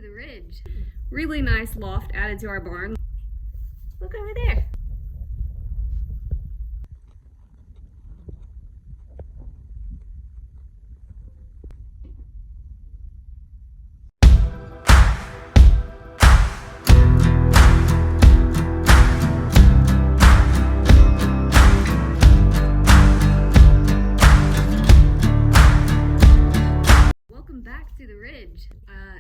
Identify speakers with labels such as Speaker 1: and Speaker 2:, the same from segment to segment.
Speaker 1: to the ridge. Really nice loft added to our barn. Look over there. Back to the ridge.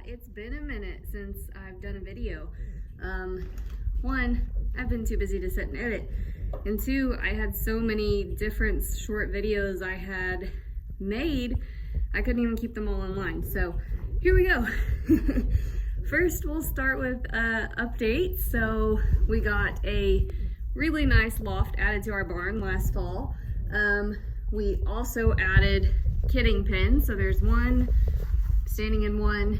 Speaker 1: It's been a minute since I've done a video. One, I've been too busy to sit and edit, and two, I had so many different short videos I had made, I couldn't even keep them all in line. So here we go. First, we'll start with updates. So we got a really nice loft added to our barn last fall. We also added kidding pens. So there's one standing in one,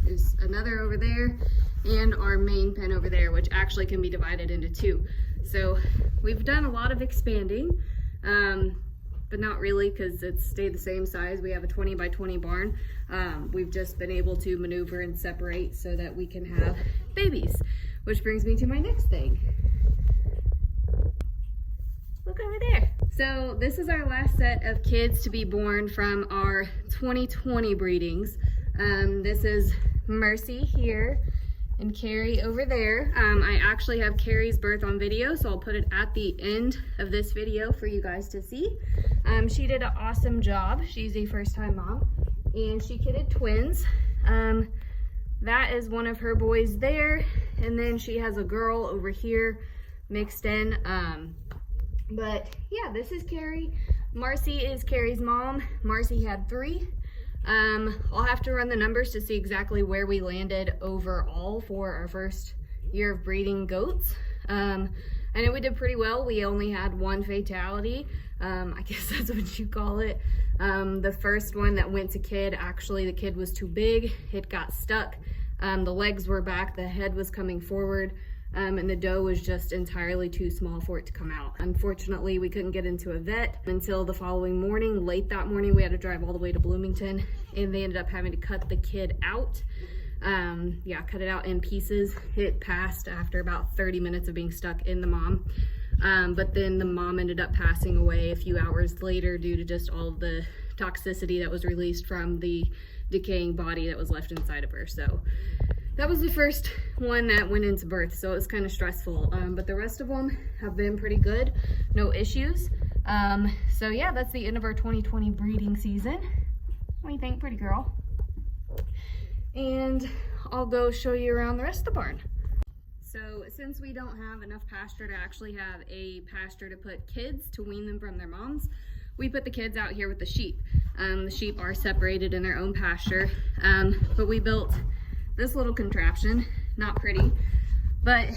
Speaker 1: there's another over there, and our main pen over there, which actually can be divided into two. So we've done a lot of expanding, but not really, because it's stayed the same size. We have a 20 by 20 barn. We've just been able to maneuver and separate so that we can have babies, which brings me to my next thing. Look over there. So this is our last set of kids to be born from our 2020 breedings. This is Mercy here and Carrie over there. I actually have Carrie's birth on video, so I'll put it at the end of this video for you guys to see. She did an awesome job. She's a first-time mom, and she kidded twins. That is one of her boys there, and then she has a girl over here mixed in. But yeah, this is Carrie. Marcy is Carrie's mom. Marcy had 3. I'll have to run the numbers to see exactly where we landed overall for our first year of breeding goats. I know we did pretty well. We only had 1 fatality. I guess that's what you call it. The first one that went to kid, actually the kid was too big. It got stuck. The legs were back, the head was coming forward. And the doe was just entirely too small for it to come out. Unfortunately, we couldn't get into a vet until the following morning. Late that morning, we had to drive all the way to Bloomington, and they ended up having to cut the kid out. Yeah, cut it out in pieces. It passed after about 30 minutes of being stuck in the mom. But then the mom ended up passing away a few hours later due to just all of the toxicity that was released from the decaying body that was left inside of her. So that was the first one that went into birth, so it was kind of stressful. But the rest of them have been pretty good, no issues. So yeah, that's the end of our 2020 breeding season. What do you think, pretty girl? And I'll go show you around the rest of the barn. So since we don't have enough pasture to actually have a pasture to put kids to wean them from their moms, we put the kids out here with the sheep. The sheep are separated in their own pasture, but we built this little contraption, not pretty, but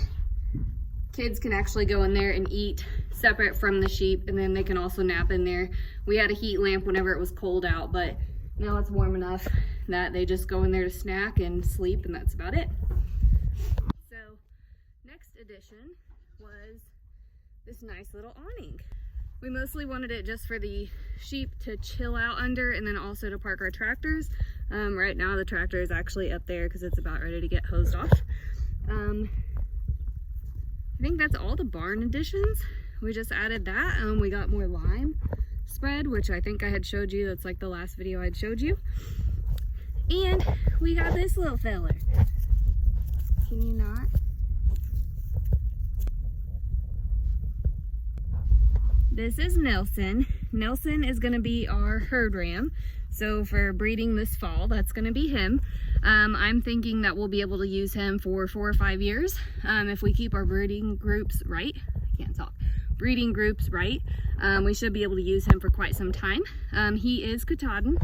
Speaker 1: kids can actually go in there and eat separate from the sheep, and then they can also nap in there. We had a heat lamp whenever it was cold out, but now it's warm enough that they just go in there to snack and sleep, and that's about it. So next addition was this nice little awning. We mostly wanted it just for the sheep to chill out under, and then also to park our tractors. Right now the tractor is actually up there because it's about ready to get hosed off. I think that's all the barn additions. We just added that. We got more lime spread, which I think I had showed you. That's like the last video I'd showed you. And we got this little fella. Can you not? This is Nelson. Nelson is going to be our herd ram. So for breeding this fall, that's going to be him. I'm thinking that we'll be able to use him for 4 or 5 years if we keep our breeding groups right. I can't talk. Breeding groups right. We should be able to use him for quite some time. He is Katahdin.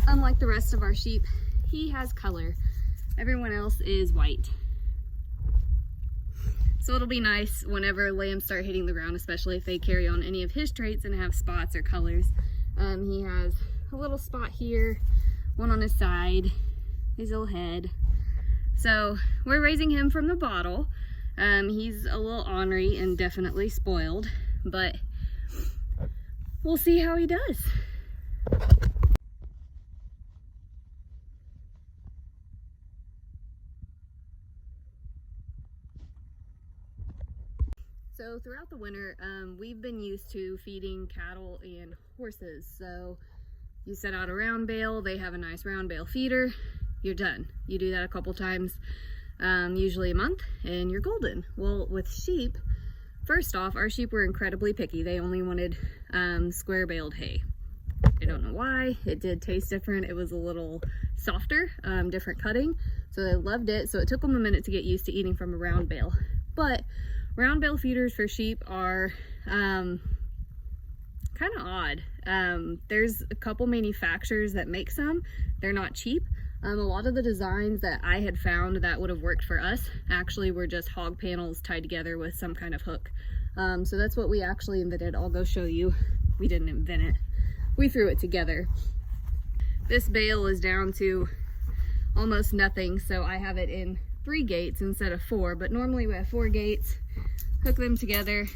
Speaker 1: Unlike the rest of our sheep, he has color. Everyone else is white. So it'll be nice whenever lambs start hitting the ground, especially if they carry on any of his traits and have spots or colors. He has a little spot here, one on his side, his little head. So we're raising him from the bottle. He's a little ornery and definitely spoiled, but we'll see how he does. So throughout the winter, we've been used to feeding cattle and horses. So you set out a round bale, they have a nice round bale feeder, you're done. You do that a couple times, usually a month, and you're golden. Well, with sheep, first off, our sheep were incredibly picky. They only wanted square baled hay. I don't know why. It did taste different. It was a little softer, different cutting, so they loved it. So it took them a minute to get used to eating from a round bale. But round bale feeders for sheep are kind of odd. There's a couple manufacturers that make some. They're not cheap. A lot of the designs that I had found that would have worked for us actually were just hog panels tied together with some kind of hook. So that's what we actually invented. I'll go show you. We didn't invent it. We threw it together. This bale is down to almost nothing, so I have it in 3 gates instead of 4, but normally we have 4 gates. Hook them together.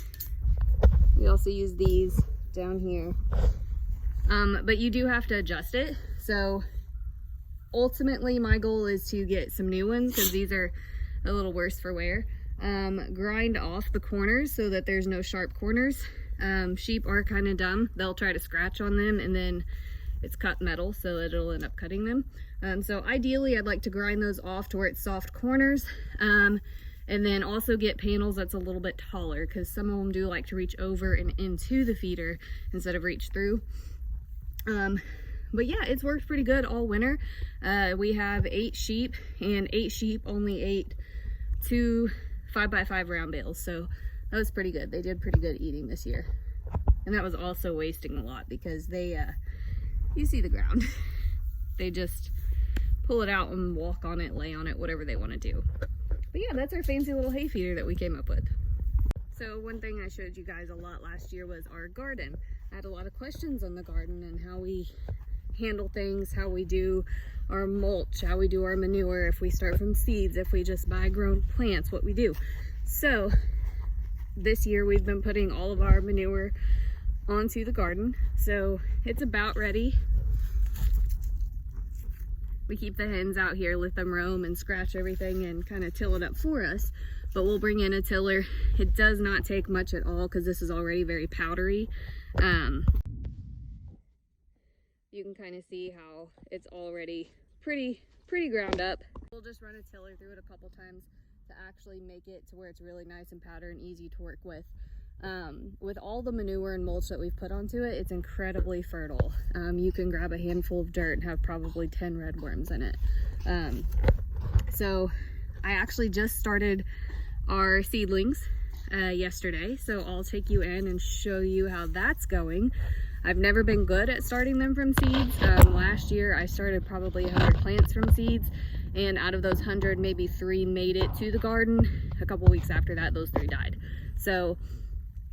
Speaker 1: We also use these down here. But you do have to adjust it. So ultimately my goal is to get some new ones because these are a little worse for wear. Grind off the corners so that there's no sharp corners. Sheep are kind of dumb. They'll try to scratch on them and then it's cut metal, so it'll end up cutting them. So ideally I'd like to grind those off to where it's soft corners, and then also get panels that's a little bit taller because some of them do like to reach over and into the feeder instead of reach through. But yeah, it's worked pretty good all winter. We have 8 sheep, and 8 sheep only ate 2 5x5 round bales, so that was pretty good. They did pretty good eating this year. And that was also wasting a lot because they, you see the ground. They just pull it out and walk on it, lay on it, whatever they want to do. But yeah, that's our fancy little hay feeder that we came up with. So one thing I showed you guys a lot last year was our garden. I had a lot of questions on the garden and how we handle things, how we do our mulch, how we do our manure, if we start from seeds, if we just buy grown plants, what we do. So this year we've been putting all of our manure onto the garden, so it's about ready. We keep the hens out here, let them roam and scratch everything and kind of till it up for us, but we'll bring in a tiller. It does not take much at all because this is already very powdery. You can kind of see how it's already pretty ground up. We'll just run a tiller through it a couple times to actually make it to where it's really nice and powdered and easy to work with. With all the manure and mulch that we've put onto it, it's incredibly fertile. You can grab a handful of dirt and have probably 10 red worms in it. So I actually just started our seedlings yesterday, so I'll take you in and show you how that's going. I've never been good at starting them from seeds. Last year I started probably 100 plants from seeds, and out of those 100, maybe 3 made it to the garden. A couple weeks after that, those 3 died. So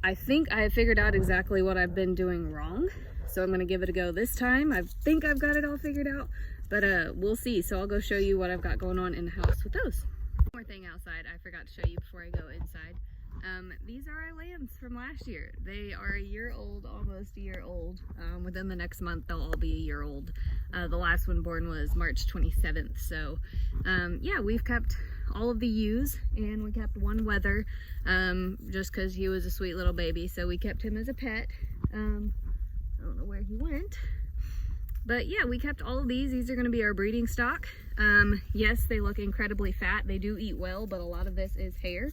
Speaker 1: I think I have figured out exactly what I've been doing wrong. So I'm gonna give it a go this time. I think I've got it all figured out, but we'll see. So I'll go show you what I've got going on in the house with those. One more thing outside I forgot to show you before I go inside. These are our lambs from last year. They are a year old, almost a year old. Within the next month, they'll all be a year old. The last one born was March 27th. So yeah, we've kept all of the ewes, and we kept one wether just because he was a sweet little baby. So we kept him as a pet. I don't know where he went. But yeah, we kept all of these. These are going to be our breeding stock. Yes, they look incredibly fat. They do eat well, but a lot of this is hair.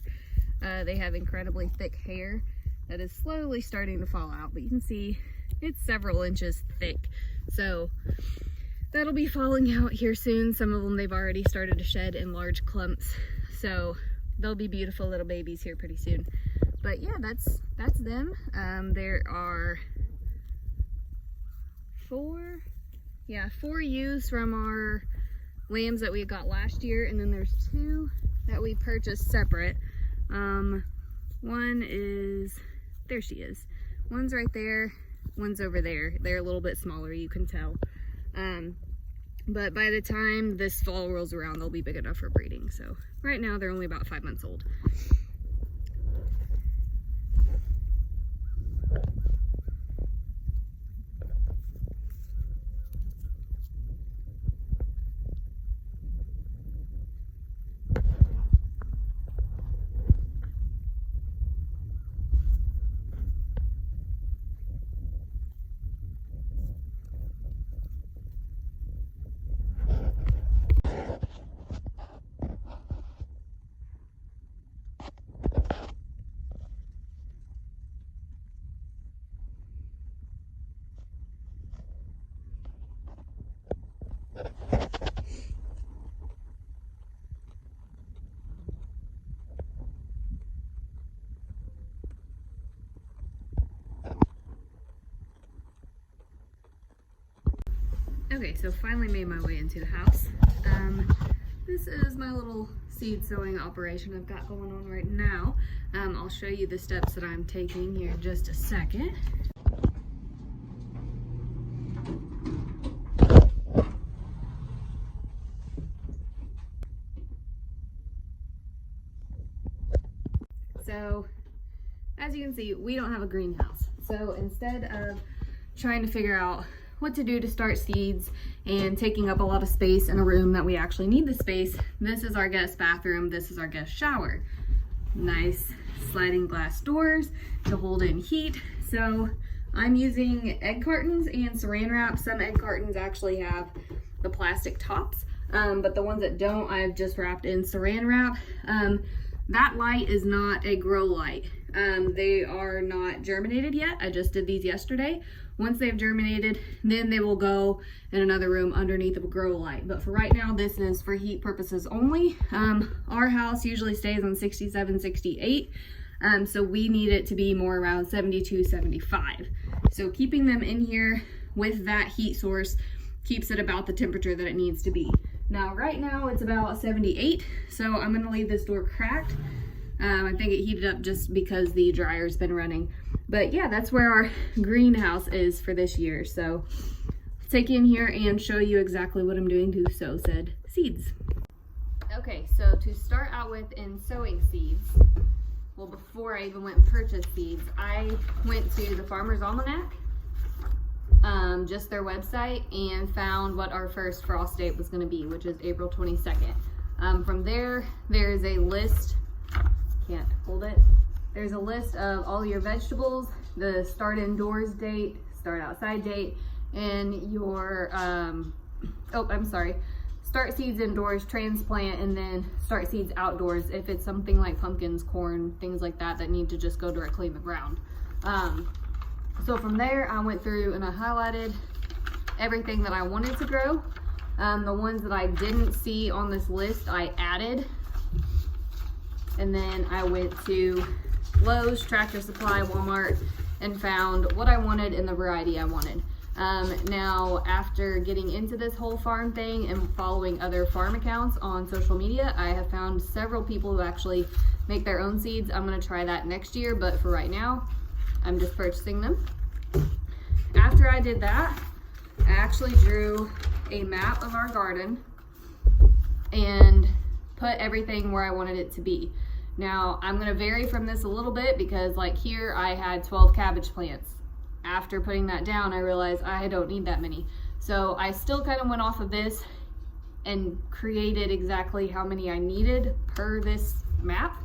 Speaker 1: They have incredibly thick hair that is slowly starting to fall out, but you can see it's several inches thick. So that'll be falling out here soon. Some of them they've already started to shed in large clumps. So they'll be beautiful little babies here pretty soon. But yeah, that's them. There are 4 ewes from our lambs that we got last year, and then there's 2 that we purchased separate. One is, there she is. One's right there, one's over there. They're a little bit smaller, you can tell. But by the time this fall rolls around, they'll be big enough for breeding. So right now they're only about 5 months old. Okay, so finally made my way into the house. This is my little seed sowing operation I've got going on right now. I'll show you the steps that I'm taking here in just a second. So, as you can see, we don't have a greenhouse. So instead of trying to figure out what to do to start seeds and taking up a lot of space in a room that we actually need the space, this is our guest bathroom, this is our guest shower. Nice sliding glass doors to hold in heat. So I'm using egg cartons and saran wrap. Some egg cartons actually have the plastic tops, but the ones that don't, I've just wrapped in saran wrap. That light is not a grow light. They are not germinated yet. I just did these yesterday. Once they've germinated, then they will go in another room underneath of a grow light. But for right now, this is for heat purposes only. Our house usually stays on 67, 68. So we need it to be more around 72, 75. So keeping them in here with that heat source keeps it about the temperature that it needs to be. Now, right now it's about 78. So I'm gonna leave this door cracked. I think it heated up just because the dryer's been running. But yeah, that's where our greenhouse is for this year. So I'll take you in here and show you exactly what I'm doing to sow said seeds. Okay, so to start out with in sowing seeds, well, before I even went and purchased seeds, I went to the Farmer's Almanac, just their website, and found what our first frost date was gonna be, which is April 22nd. From there, there's a list, can't hold it. There's a list of all your vegetables, the start indoors date, start outside date, and your, start seeds indoors, transplant, and then start seeds outdoors if it's something like pumpkins, corn, things like that that need to just go directly in the ground. So from there, I went through and I highlighted everything that I wanted to grow. The ones that I didn't see on this list, I added. And then I went to Lowe's, Tractor Supply, Walmart, and found what I wanted and the variety I wanted. Now, after getting into this whole farm thing and following other farm accounts on social media, I have found several people who actually make their own seeds. I'm gonna try that next year, but for right now, I'm just purchasing them. After I did that, I actually drew a map of our garden and put everything where I wanted it to be. Now, I'm gonna vary from this a little bit because like here, I had 12 cabbage plants. After putting that down, I realized I don't need that many. So I still kind of went off of this and created exactly how many I needed per this map.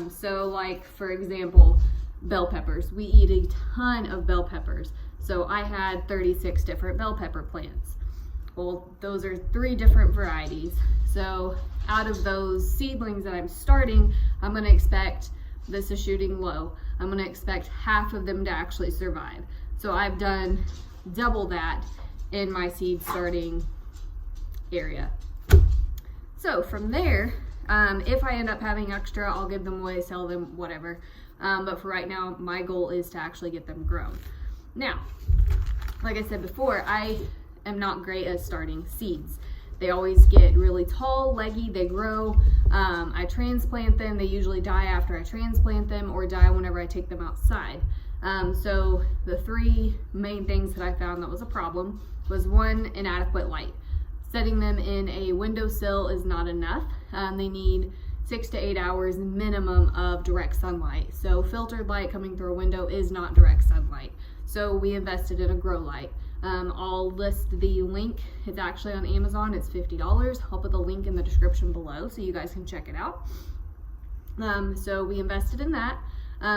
Speaker 1: So like, for example, bell peppers. We eat a ton of bell peppers. So I had 36 different bell pepper plants. Well, those are 3 different varieties. So out of those seedlings that I'm starting, I'm gonna expect, this is shooting low, I'm gonna expect half of them to actually survive. So I've done double that in my seed starting area. So from there, if I end up having extra, I'll give them away, sell them, whatever. But for right now, my goal is to actually get them grown. Now, like I said before, I am not great at starting seeds. They always get really tall, leggy, they grow. I transplant them, they usually die after I transplant them or die whenever I take them outside. So the 3 main things that I found that was a problem was 1, inadequate light. Setting them in a windowsill is not enough. They need 6 to 8 hours minimum of direct sunlight. So filtered light coming through a window is not direct sunlight. So we invested in a grow light. I'll list the link. It's actually on Amazon. It's $50. I'll put the link in the description below so you guys can check it out. So we invested in that.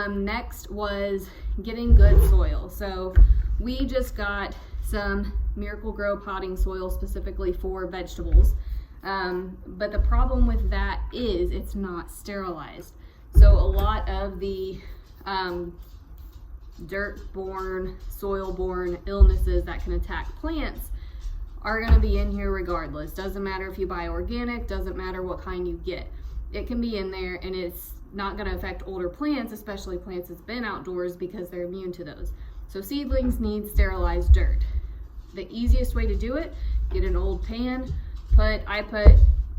Speaker 1: Next was getting good soil. So we just got some Miracle-Gro potting soil specifically for vegetables. But the problem with that is it's not sterilized. So a lot of the dirt-borne, soil-borne illnesses that can attack plants are going to be in here regardless. Doesn't matter if you buy organic, doesn't matter what kind you get. It can be in there and it's not going to affect older plants, especially plants that's been outdoors, because they're immune to those. So seedlings need sterilized dirt. the easiest way to do it, get an old pan, I put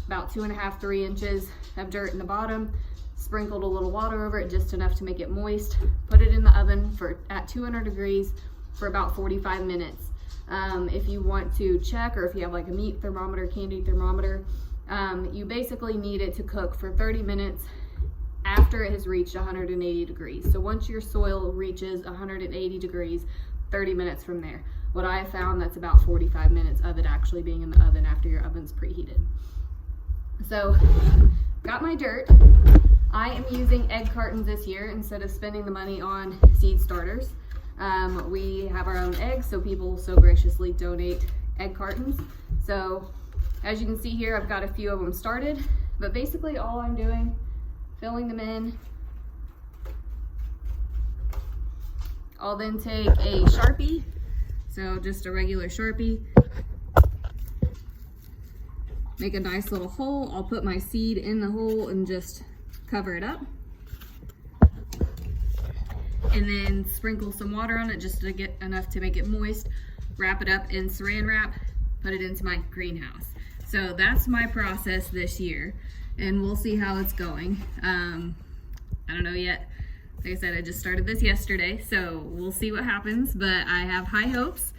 Speaker 1: about 2.5, 3 inches of dirt in the bottom, sprinkled a little water over it, just enough to make it moist, put it in the oven at 200 degrees for about 45 minutes. If you want to check, or if you have like a meat thermometer, candy thermometer, you basically need it to cook for 30 minutes after it has reached 180 degrees. So once your soil reaches 180 degrees, 30 minutes from there. What I have found, that's about 45 minutes of it actually being in the oven after your oven's preheated. So, got my dirt. I am using egg cartons this year instead of spending the money on seed starters. We have our own eggs, so people so graciously donate egg cartons. So, as you can see here, I've got a few of them started, but basically all I'm doing, filling them in. I'll then take a Sharpie, so just a regular Sharpie, make a nice little hole. I'll put my seed in the hole and just cover it up. And then sprinkle some water on it just to get enough to make it moist. Wrap it up in saran wrap, put it into my greenhouse. So that's my process this year, and we'll see how it's going. I don't know yet. Like I said, I just started this yesterday, so we'll see what happens, but I have high hopes.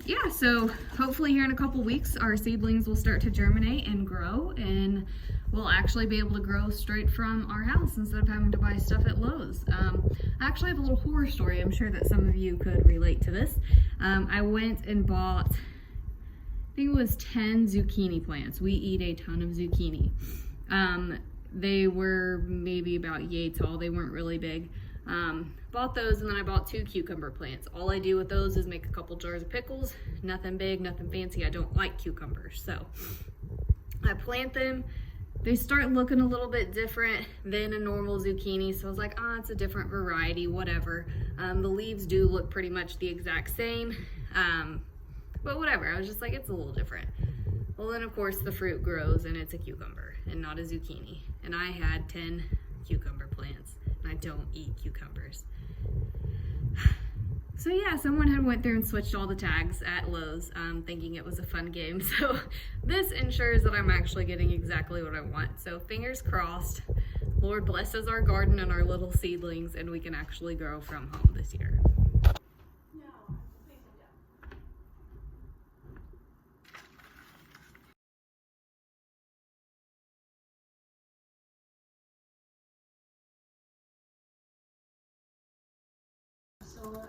Speaker 1: Yeah, so hopefully here in a couple weeks, our seedlings will start to germinate and grow, and we'll actually be able to grow straight from our house instead of having to buy stuff at Lowe's. I actually have a little horror story. I'm sure that some of you could relate to this. I went and bought, I think it was 10 zucchini plants. We eat a ton of zucchini. They were maybe about yay tall. They weren't really big. Bought those, and then I bought 2 cucumber plants. All I do with those is make a couple jars of pickles. Nothing big, nothing fancy. I don't like cucumbers. So I plant them. They start looking a little bit different than a normal zucchini. So I was like, it's a different variety, whatever. The leaves do look pretty much the exact same. But whatever, I was just like, it's a little different. Well, then of course the fruit grows and it's a cucumber and not a zucchini. And I had 10 cucumber plants, and I don't eat cucumbers. So yeah, someone had went through and switched all the tags at Lowe's, thinking it was a fun game. So this ensures that I'm actually getting exactly what I want. So fingers crossed, Lord blesses our garden and our little seedlings, and we can actually grow from home this year. So